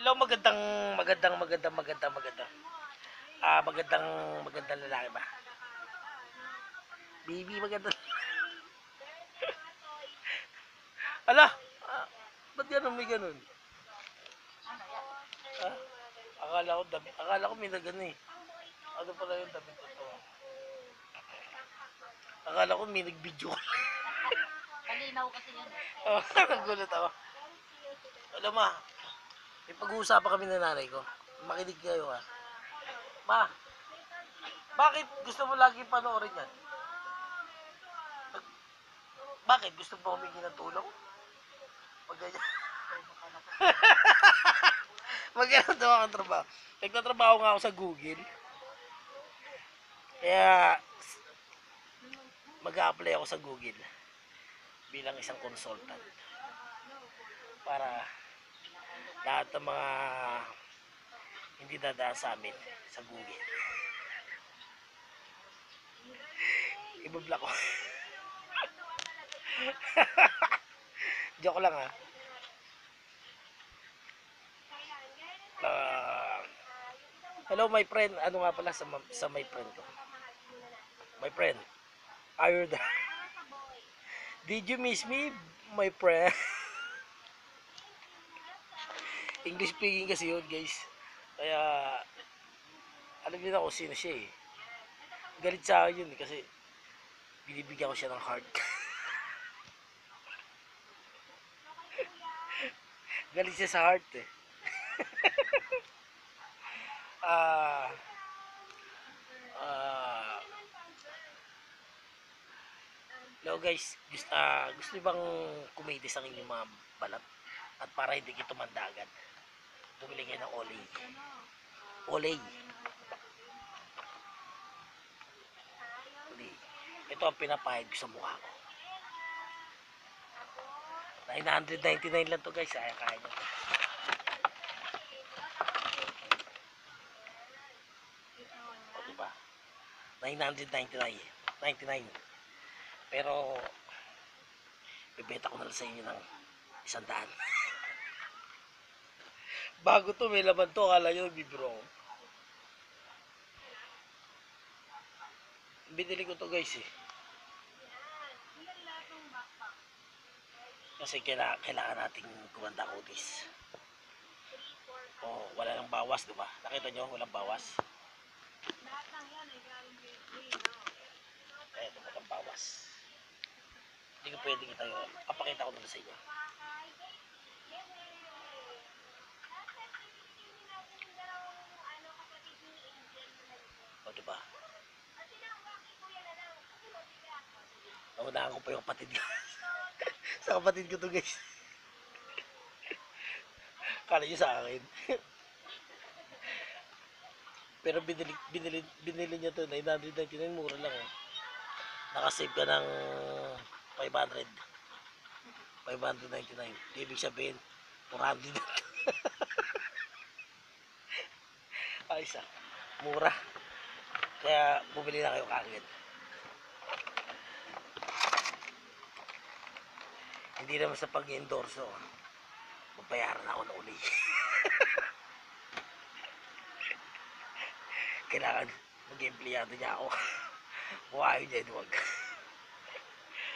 Hello, magandang. Magandang lalaki ba? Baby, magandang. Ala, ba't ganun may ganun? Ah, akala ko may na ganun eh. Ano pala yung damit ito? Akala ko may nag-video ko. Malinaw kasi yun. Oh, nagulat ako. Alam ma, may pag-uusapan kami ng nanay ko. Makinig kayo ha. Ma, bakit gusto mo lagi panoorin yan? Bakit? Gusto mo humingi ng tulong? Pag ganyan. Magkano daw akong trabaho? Nagtatrabaho nga ako sa Google. Kaya, mag-a-apply ako sa Google bilang isang consultant para lahat ng mga hindi dadaan sa amin sa Google ibablock ko. Joke lang ha. Hello my friend, ano nga pala sa my friend ko, my friend, are you there? Did you miss me my friend? English speaking kasi yun guys, kaya alam niyo na kung sino siya eh. Galit sa akin yun eh, kasi binibigyan ko siya ng heart. Galit siya sa heart eh. Ah, hello guys, gusto niyo bang kumitis ang inyong mga balat at para hindi kayo tumanda agad? Bumili kayo ng Olay. Olay. Olay. Ito ang pinapahid ko sa mukha ko. 999 lang to guys. Kaya nyo. O diba? 999. Pero, bibenta ko na lang sa inyo ng 100. Bago to, may laman to. Akala nyo nagbibiro ako. Binili ko to guys eh. Kasi kailangan nating gumanda kutis. Oh, wala nang bawas, diba? Nakita nyo, walang bawas. Ito, walang bawas. Hindi ko pwede kita yun. Papakita ko na sa inyo. O, diba? Naunahan ko pa yung kapatid ko. Sa kapatid ko to guys. Kala nyo sa akin. Pero binili niya to 999, mura lang oh. Nakasave ka ng 500. 599. Ibig sabihin 400. Ayos ah. Mura. Kaya bumili na kayo kagad. Hindi naman sa pag-endorso. Mabayaran ako na uli. Kailangan mag-empleyado niya ako. Mukha yun dyan, huwag.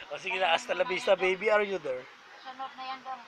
O sige na, hasta la vista baby, are you there? Sunod na yan, Dong.